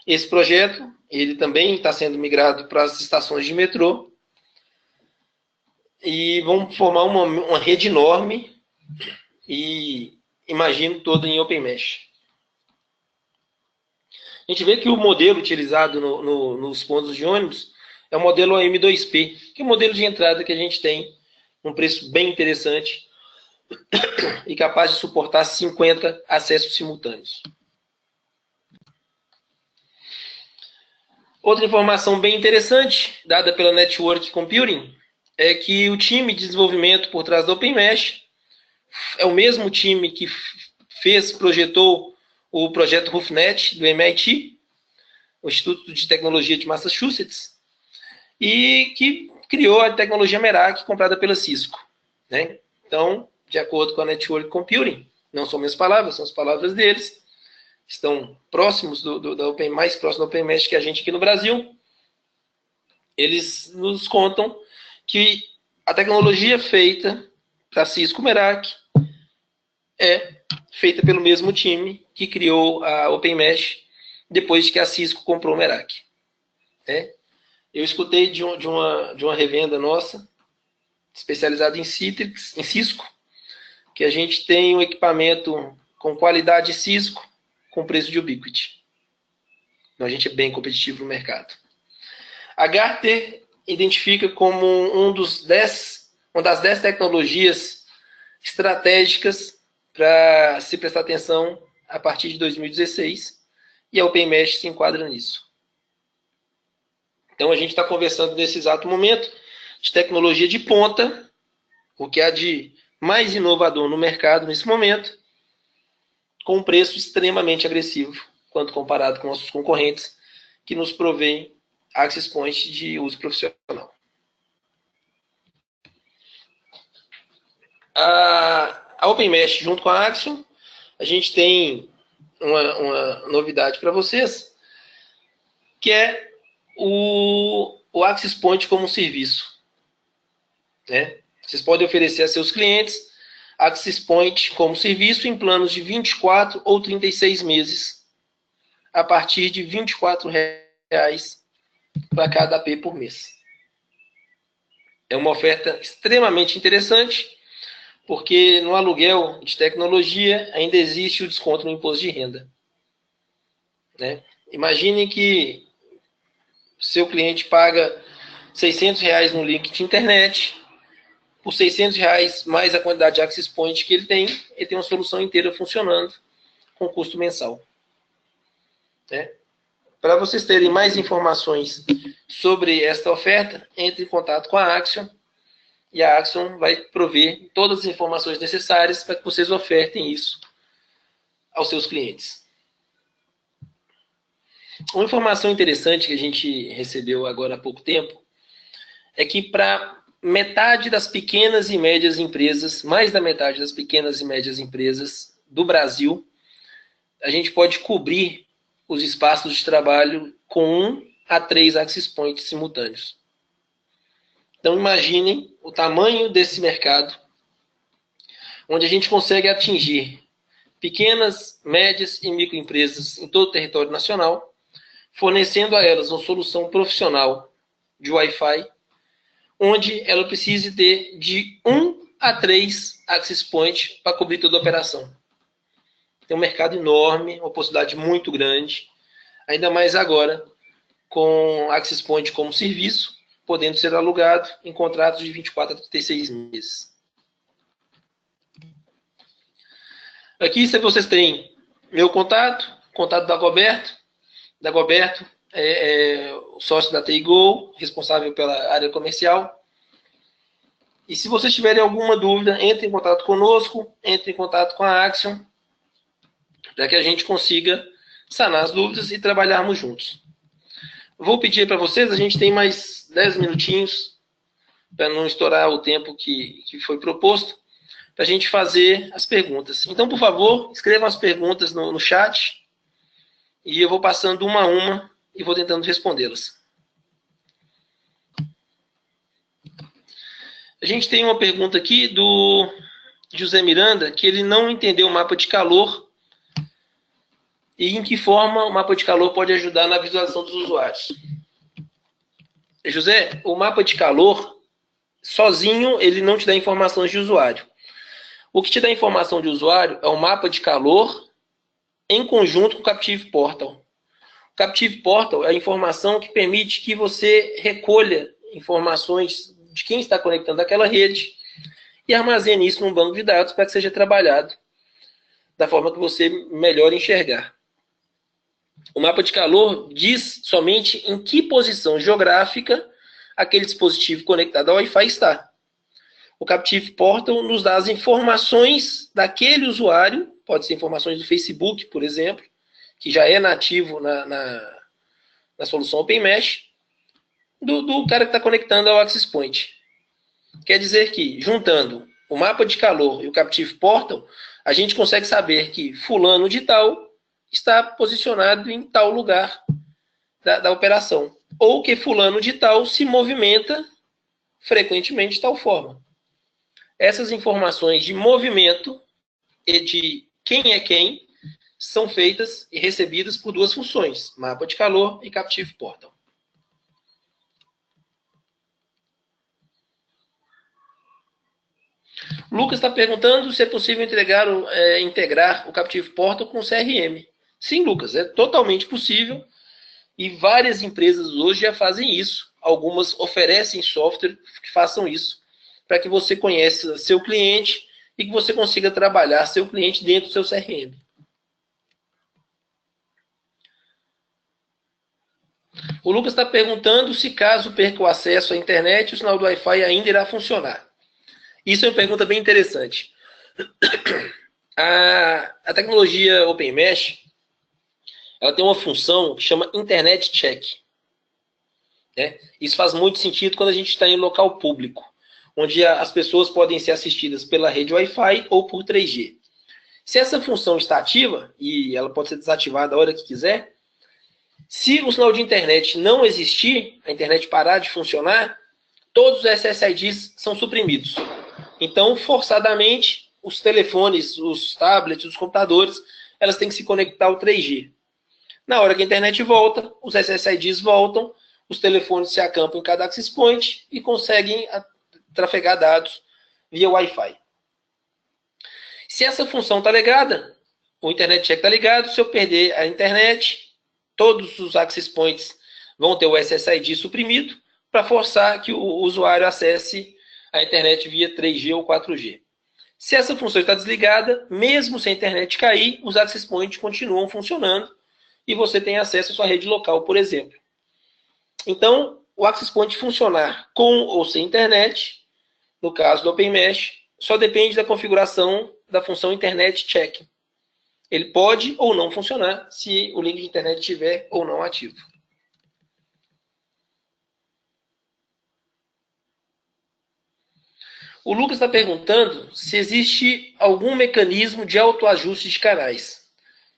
Esse projeto, ele também está sendo migrado para as estações de metrô, e vão formar uma rede enorme, e imagino todo em Open Mesh. A gente vê que o modelo utilizado nos pontos de ônibus é o modelo AM2P, que é o modelo de entrada que a gente tem, um preço bem interessante e capaz de suportar 50 acessos simultâneos. Outra informação bem interessante, dada pela Network Computing, é que o time de desenvolvimento por trás do Open Mesh é o mesmo time que projetou o projeto RoofNet do MIT, o Instituto de Tecnologia de Massachusetts, e que criou a tecnologia Merak, comprada pela Cisco. Né? Então, de acordo com a Network Computing, não são minhas palavras, são as palavras deles, estão próximos mais próximo do Open Mesh que a gente aqui no Brasil. Eles nos contam que a tecnologia feita para Cisco Merak é feita pelo mesmo time que criou a Open Mesh depois de que a Cisco comprou o Merak. Né? Eu escutei de uma revenda nossa, especializada em Citrix, em Cisco, que a gente tem um equipamento com qualidade Cisco, com preço de Ubiquiti. Então a gente é bem competitivo no mercado. A Gartner identifica como uma das 10 tecnologias estratégicas para se prestar atenção a partir de 2016, e a Open Mesh se enquadra nisso. Então a gente está conversando nesse exato momento de tecnologia de ponta, o que há de mais inovador no mercado nesse momento, com um preço extremamente agressivo, quando comparado com nossos concorrentes, que nos provêm access points de uso profissional. A Open Mesh, junto com a Axiom, a gente tem uma novidade para vocês, que é o access point como serviço. Né? Vocês podem oferecer a seus clientes access point como serviço em planos de 24 ou 36 meses, a partir de R$ 24,00 para cada AP por mês. É uma oferta extremamente interessante, porque no aluguel de tecnologia ainda existe o desconto no imposto de renda. Né? Imagine que seu cliente paga R$ 600 no link de internet, por R$ 600 mais a quantidade de access point que ele tem uma solução inteira funcionando com custo mensal. Né? Para vocês terem mais informações sobre esta oferta, entre em contato com a Axiom, e a Axiom vai prover todas as informações necessárias para que vocês ofertem isso aos seus clientes. Uma informação interessante que a gente recebeu agora há pouco tempo é que para metade das pequenas e médias empresas, mais da metade das pequenas e médias empresas do Brasil, a gente pode cobrir os espaços de trabalho com 1 a 3 access points simultâneos. Então imaginem o tamanho desse mercado, onde a gente consegue atingir pequenas, médias e microempresas em todo o território nacional, fornecendo a elas uma solução profissional de Wi-Fi, onde ela precise ter de 1 a 3 access points para cobrir toda a operação. Tem um mercado enorme, uma possibilidade muito grande, ainda mais agora com access point como serviço, podendo ser alugado em contratos de 24 a 36 meses. Aqui vocês têm meu contato da Dagoberto. Dagoberto é o sócio da TIGO, responsável pela área comercial. E se vocês tiverem alguma dúvida, entre em contato conosco, entre em contato com a Axiom, para que a gente consiga sanar as dúvidas e trabalharmos juntos. Vou pedir para vocês, a gente tem mais 10 minutinhos para não estourar o tempo que foi proposto, para a gente fazer as perguntas. Então, por favor, escrevam as perguntas no chat e eu vou passando uma a uma e vou tentando respondê-las. A gente tem uma pergunta aqui do José Miranda, que ele não entendeu o mapa de calor e em que forma o mapa de calor pode ajudar na visualização dos usuários. José, o mapa de calor, sozinho, ele não te dá informações de usuário. O que te dá informação de usuário é o mapa de calor em conjunto com o Captive Portal. O Captive Portal é a informação que permite que você recolha informações de quem está conectando aquela rede e armazene isso num banco de dados para que seja trabalhado da forma que você melhor enxergar. O mapa de calor diz somente em que posição geográfica aquele dispositivo conectado ao Wi-Fi está. O Captive Portal nos dá as informações daquele usuário, pode ser informações do Facebook, por exemplo, que já é nativo na solução OpenMesh, do cara que está conectando ao Access Point. Quer dizer que, juntando o mapa de calor e o Captive Portal, a gente consegue saber que fulano de tal está posicionado em tal lugar da operação. Ou que fulano de tal se movimenta frequentemente de tal forma. Essas informações de movimento e de quem é quem são feitas e recebidas por duas funções, mapa de calor e Captive Portal. O Lucas está perguntando se é possível integrar o Captive Portal com o CRM. Sim, Lucas, é totalmente possível e várias empresas hoje já fazem isso. Algumas oferecem software que façam isso, para que você conheça seu cliente e que você consiga trabalhar seu cliente dentro do seu CRM. O Lucas está perguntando se caso perca o acesso à internet, o sinal do Wi-Fi ainda irá funcionar. Isso é uma pergunta bem interessante. A tecnologia OpenMesh, ela tem uma função que chama Internet Check. Né? Isso faz muito sentido quando a gente está em local público, onde as pessoas podem ser assistidas pela rede Wi-Fi ou por 3G. Se essa função está ativa, e ela pode ser desativada a hora que quiser, se o sinal de internet não existir, a internet parar de funcionar, todos os SSIDs são suprimidos. Então, forçadamente, os telefones, os tablets, os computadores, elas têm que se conectar ao 3G. Na hora que a internet volta, os SSIDs voltam, os telefones se acampam em cada access point e conseguem trafegar dados via Wi-Fi. Se essa função está ligada, o Internet Check está ligado, se eu perder a internet, todos os access points vão ter o SSID suprimido para forçar que o usuário acesse a internet via 3G ou 4G. Se essa função está desligada, mesmo se a internet cair, os access points continuam funcionando e você tem acesso à sua rede local, por exemplo. Então, o access point funcionar com ou sem internet, no caso do OpenMesh, só depende da configuração da função Internet Check. Ele pode ou não funcionar se o link de internet estiver ou não ativo. O Lucas está perguntando se existe algum mecanismo de autoajuste de canais.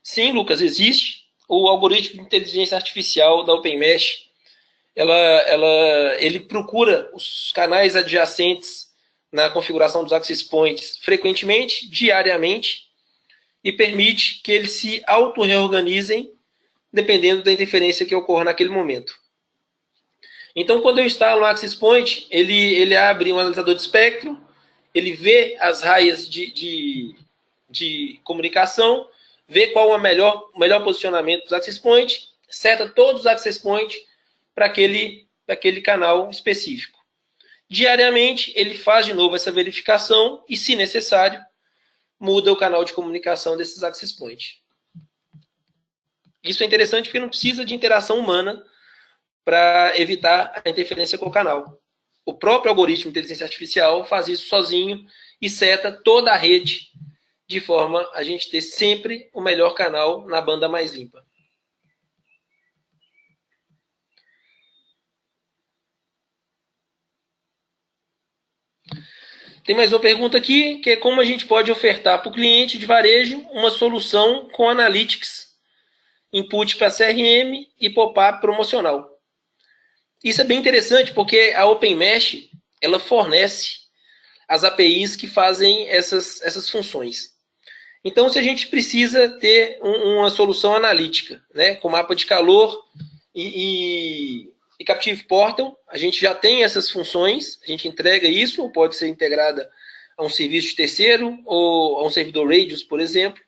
Sim, Lucas, existe. O algoritmo de inteligência artificial da OpenMesh, ele procura os canais adjacentes na configuração dos access points frequentemente, diariamente, e permite que eles se auto-reorganizem dependendo da interferência que ocorra naquele momento. Então, quando eu instalo um access point, ele abre um analisador de espectro, ele vê as raias de comunicação, vê qual é o melhor posicionamento dos access points, seta todos os access points para aquele canal específico. Diariamente, ele faz de novo essa verificação e, se necessário, muda o canal de comunicação desses access points. Isso é interessante porque não precisa de interação humana para evitar a interferência com o canal. O próprio algoritmo de inteligência artificial faz isso sozinho e seta toda a rede de forma a gente ter sempre o melhor canal na banda mais limpa. Tem mais uma pergunta aqui, que é como a gente pode ofertar para o cliente de varejo uma solução com Analytics, input para CRM e pop-up promocional. Isso é bem interessante, porque a OpenMesh, ela fornece as APIs que fazem essas funções. Então, se a gente precisa ter uma solução analítica, né, com mapa de calor e Captive Portal, a gente já tem essas funções, a gente entrega isso, ou pode ser integrada a um serviço de terceiro, ou a um servidor Radius, por exemplo.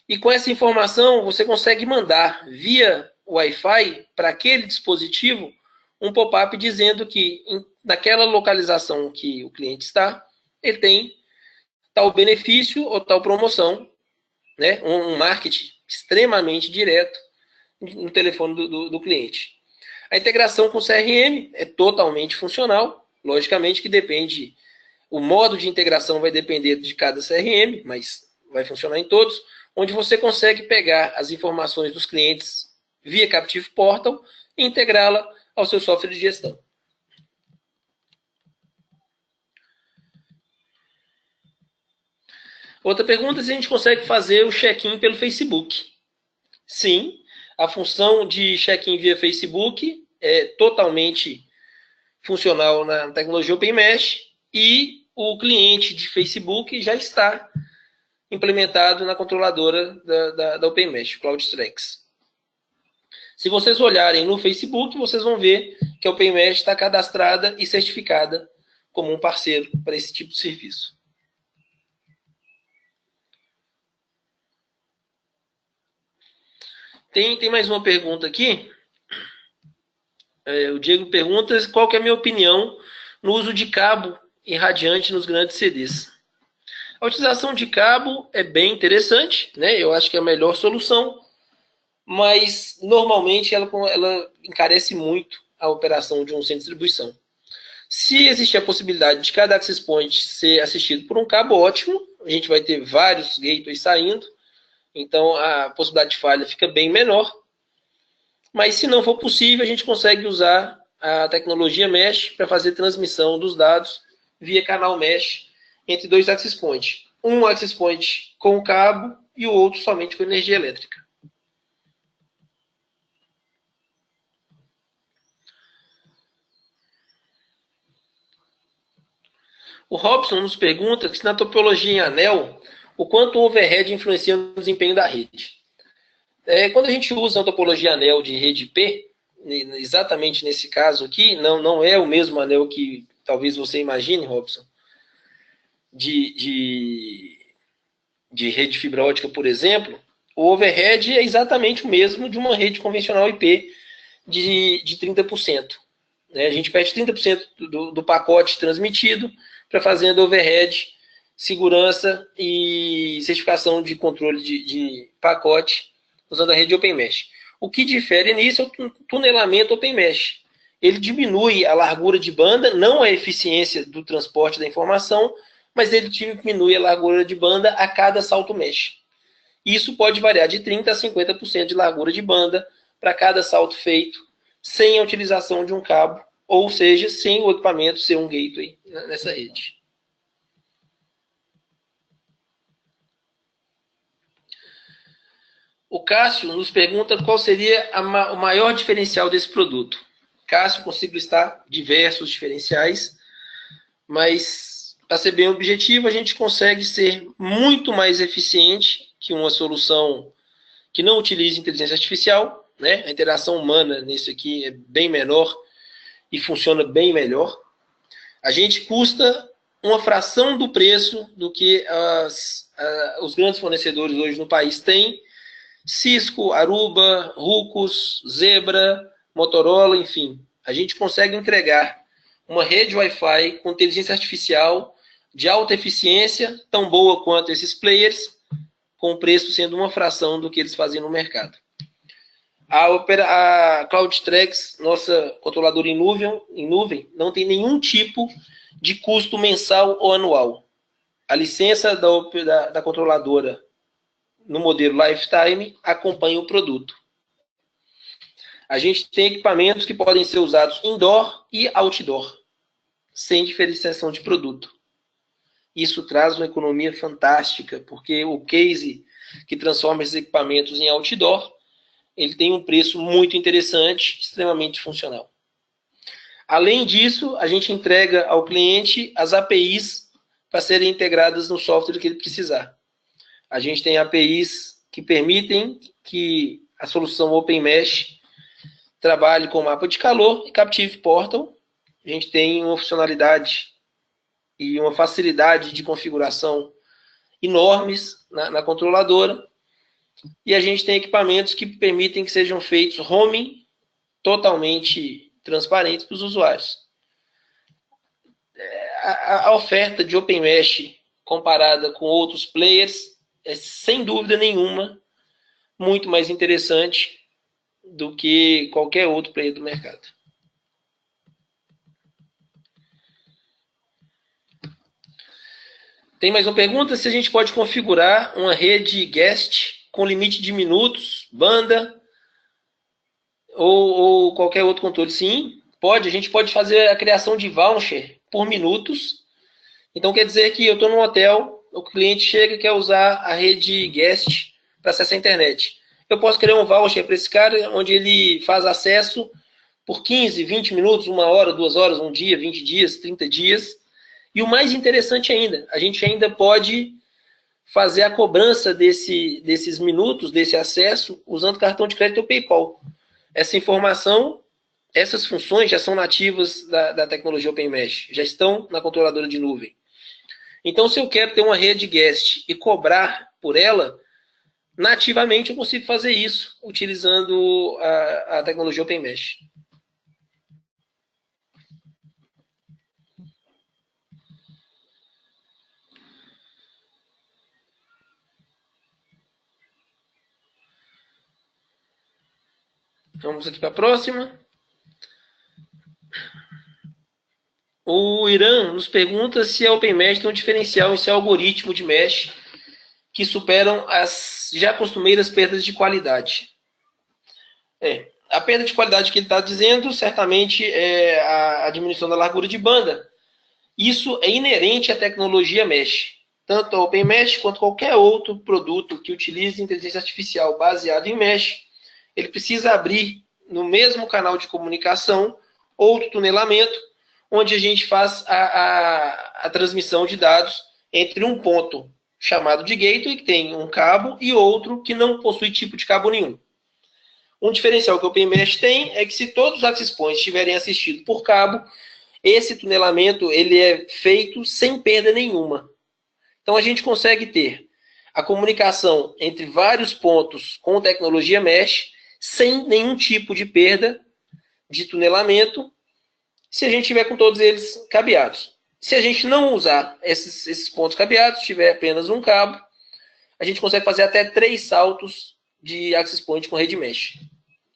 E com essa informação, você consegue mandar via Wi-Fi para aquele dispositivo um pop-up dizendo que naquela localização que o cliente está, ele tem tal benefício ou tal promoção, né? Um marketing extremamente direto no telefone do cliente. A integração com o CRM é totalmente funcional, logicamente que depende, o modo de integração vai depender de cada CRM, mas vai funcionar em todos, onde você consegue pegar as informações dos clientes via Captive Portal e integrá-la ao seu software de gestão. Outra pergunta é se a gente consegue fazer o check-in pelo Facebook. Sim, a função de check-in via Facebook é totalmente funcional na tecnologia OpenMesh e o cliente de Facebook já está implementado na controladora da OpenMesh, CloudStrex. Se vocês olharem no Facebook, vocês vão ver que a OpenMesh está cadastrada e certificada como um parceiro para esse tipo de serviço. Tem mais uma pergunta aqui. O Diego pergunta qual que é a minha opinião no uso de cabo irradiante nos grandes CDs. A utilização de cabo é bem interessante, né? Eu acho que é a melhor solução, mas normalmente ela encarece muito a operação de um centro de distribuição. Se existir a possibilidade de cada access point ser assistido por um cabo, ótimo, a gente vai ter vários gateways saindo, então a possibilidade de falha fica bem menor. Mas se não for possível, a gente consegue usar a tecnologia Mesh para fazer transmissão dos dados via canal Mesh entre dois access points. Um access point com cabo e o outro somente com energia elétrica. O Robson nos pergunta se na topologia em anel, o quanto o overhead influencia no desempenho da rede. Quando a gente usa a topologia anel de rede IP, exatamente nesse caso aqui, não é o mesmo anel que talvez você imagine, Robson, de rede fibra ótica, por exemplo, o overhead é exatamente o mesmo de uma rede convencional IP de 30%. A gente perde 30% do pacote transmitido para fazer overhead, segurança e certificação de controle de pacote usando a rede OpenMesh. O que difere nisso é o tunelamento OpenMesh. Ele diminui a largura de banda, não a eficiência do transporte da informação, mas ele diminui a largura de banda a cada salto mesh. Isso pode variar de 30% a 50% de largura de banda para cada salto feito, sem a utilização de um cabo, ou seja, sem o equipamento ser um gateway nessa rede. O Cássio nos pergunta qual seria o maior diferencial desse produto. Cássio, consigo listar diversos diferenciais, mas para ser bem objetivo, a gente consegue ser muito mais eficiente que uma solução que não utilize inteligência artificial, né? A interação humana nisso aqui é bem menor e funciona bem melhor. A gente custa uma fração do preço do que os grandes fornecedores hoje no país têm. Cisco, Aruba, Ruckus, Zebra, Motorola, enfim. A gente consegue entregar uma rede Wi-Fi com inteligência artificial de alta eficiência, tão boa quanto esses players, com o preço sendo uma fração do que eles faziam no mercado. A CloudStrex, nossa controladora em nuvem, não tem nenhum tipo de custo mensal ou anual. A licença da controladora no modelo Lifetime acompanha o produto. A gente tem equipamentos que podem ser usados indoor e outdoor, sem diferenciação de produto. Isso traz uma economia fantástica, porque o case que transforma esses equipamentos em outdoor, ele tem um preço muito interessante, extremamente funcional. Além disso, a gente entrega ao cliente as APIs para serem integradas no software que ele precisar. A gente tem APIs que permitem que a solução OpenMesh trabalhe com mapa de calor e Captive Portal. A gente tem uma funcionalidade e uma facilidade de configuração enormes na controladora. E a gente tem equipamentos que permitem que sejam feitos roaming totalmente transparentes para os usuários. A oferta de OpenMesh comparada com outros players é, sem dúvida nenhuma, muito mais interessante do que qualquer outro player do mercado. Tem mais uma pergunta? Se a gente pode configurar uma rede guest com limite de minutos, banda ou qualquer outro controle? Sim, pode. A gente pode fazer a criação de voucher por minutos. Então, quer dizer que eu estou num hotel, o cliente chega e quer usar a rede guest para acessar a internet. Eu posso criar um voucher para esse cara, onde ele faz acesso por 15, 20 minutos, 1 hora, 2 horas, 1 dia, 20 dias, 30 dias. E o mais interessante ainda, a gente ainda pode fazer a cobrança desses minutos, desse acesso, usando cartão de crédito ou PayPal. Essa informação, essas funções já são nativas da tecnologia OpenMesh, já estão na controladora de nuvem. Então, se eu quero ter uma rede guest e cobrar por ela, nativamente eu consigo fazer isso, utilizando a tecnologia OpenMesh. Vamos aqui para a próxima. O Irã nos pergunta se a OpenMesh tem um diferencial em seu algoritmo de mesh que superam as já costumeiras perdas de qualidade. A perda de qualidade que ele está dizendo, certamente, é a diminuição da largura de banda. Isso é inerente à tecnologia mesh. Tanto a OpenMesh quanto qualquer outro produto que utilize inteligência artificial baseado em mesh, ele precisa abrir no mesmo canal de comunicação outro tunelamento, onde a gente faz a transmissão de dados entre um ponto chamado de gateway, que tem um cabo, e outro que não possui tipo de cabo nenhum. Um diferencial que o OpenMesh tem é que se todos os access points estiverem assistidos por cabo, esse tunelamento ele é feito sem perda nenhuma. Então a gente consegue ter a comunicação entre vários pontos com tecnologia mesh sem nenhum tipo de perda de tunelamento, se a gente tiver com todos eles cabeados. Se a gente não usar esses pontos cabeados, tiver apenas um cabo, a gente consegue fazer até 3 saltos de access point com rede mesh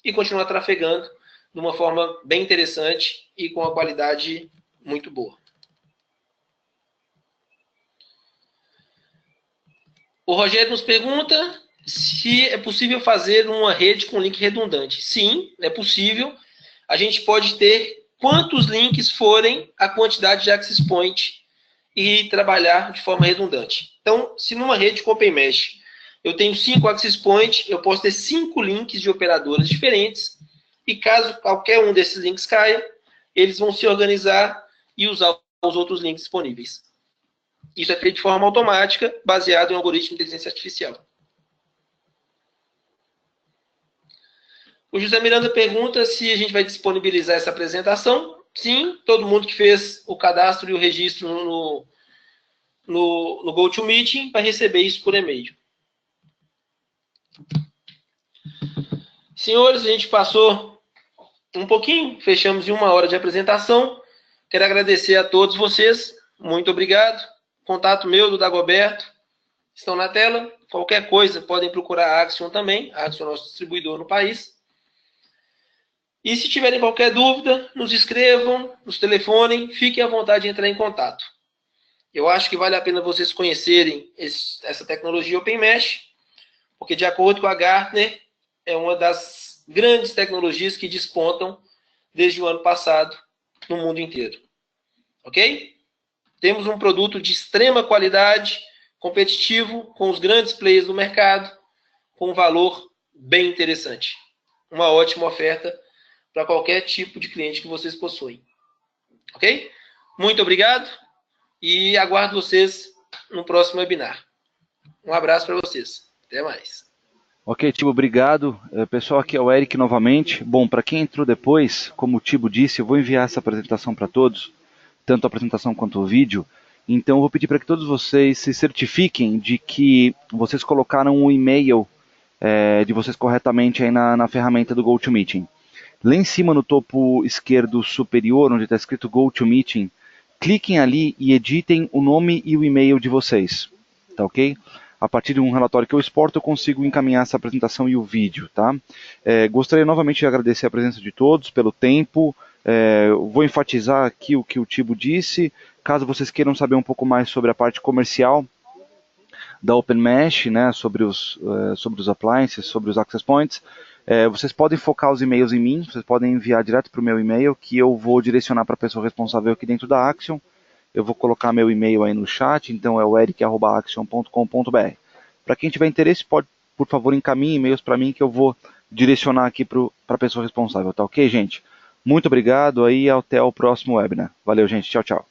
e continuar trafegando de uma forma bem interessante e com uma qualidade muito boa. O Rogério nos pergunta se é possível fazer uma rede com link redundante. Sim, é possível. A gente pode ter quantos links forem a quantidade de access point e trabalhar de forma redundante. Então, se numa rede com OpenMesh eu tenho 5 access points, eu posso ter 5 links de operadoras diferentes e caso qualquer um desses links caia, eles vão se organizar e usar os outros links disponíveis. Isso é feito de forma automática, baseado em um algoritmo de inteligência artificial. O José Miranda pergunta se a gente vai disponibilizar essa apresentação. Sim, todo mundo que fez o cadastro e o registro no GoToMeeting vai receber isso por e-mail. Senhores, a gente passou um pouquinho, fechamos em 1 hora de apresentação. Quero agradecer a todos vocês. Muito obrigado. Contato meu, do Dagoberto, estão na tela. Qualquer coisa, podem procurar a Axion também. A Axion é nosso distribuidor no país. E se tiverem qualquer dúvida, nos escrevam, nos telefonem, fiquem à vontade de entrar em contato. Eu acho que vale a pena vocês conhecerem essa tecnologia OpenMesh, porque de acordo com a Gartner, é uma das grandes tecnologias que despontam desde o ano passado no mundo inteiro. Ok? Temos um produto de extrema qualidade, competitivo, com os grandes players do mercado, com um valor bem interessante. Uma ótima oferta para qualquer tipo de cliente que vocês possuem. Ok? Muito obrigado e aguardo vocês no próximo webinar. Um abraço para vocês. Até mais. Ok, Tibo, obrigado. Pessoal, aqui é o Eric novamente. Bom, para quem entrou depois, como o Tibo disse, eu vou enviar essa apresentação para todos, tanto a apresentação quanto o vídeo. Então, eu vou pedir para que todos vocês se certifiquem de que vocês colocaram o e-mail de vocês corretamente aí na ferramenta do GoToMeeting. Lá em cima, no topo esquerdo superior, onde está escrito GoToMeeting, cliquem ali e editem o nome e o e-mail de vocês. Tá ok? A partir de um relatório que eu exporto, eu consigo encaminhar essa apresentação e o vídeo, tá? Gostaria novamente de agradecer a presença de todos, pelo tempo. Vou enfatizar aqui o que o Tibo disse. Caso vocês queiram saber um pouco mais sobre a parte comercial da OpenMesh, né, sobre os appliances, sobre os access points, vocês podem focar os e-mails em mim, vocês podem enviar direto para o meu e-mail, que eu vou direcionar para a pessoa responsável aqui dentro da Axion. Eu vou colocar meu e-mail aí no chat, então é o eric@axion.com.br. Para quem tiver interesse, pode, por favor, encaminhe e-mails para mim que eu vou direcionar aqui para a pessoa responsável, tá ok, gente? Muito obrigado aí, até o próximo webinar. Valeu, gente. Tchau, tchau.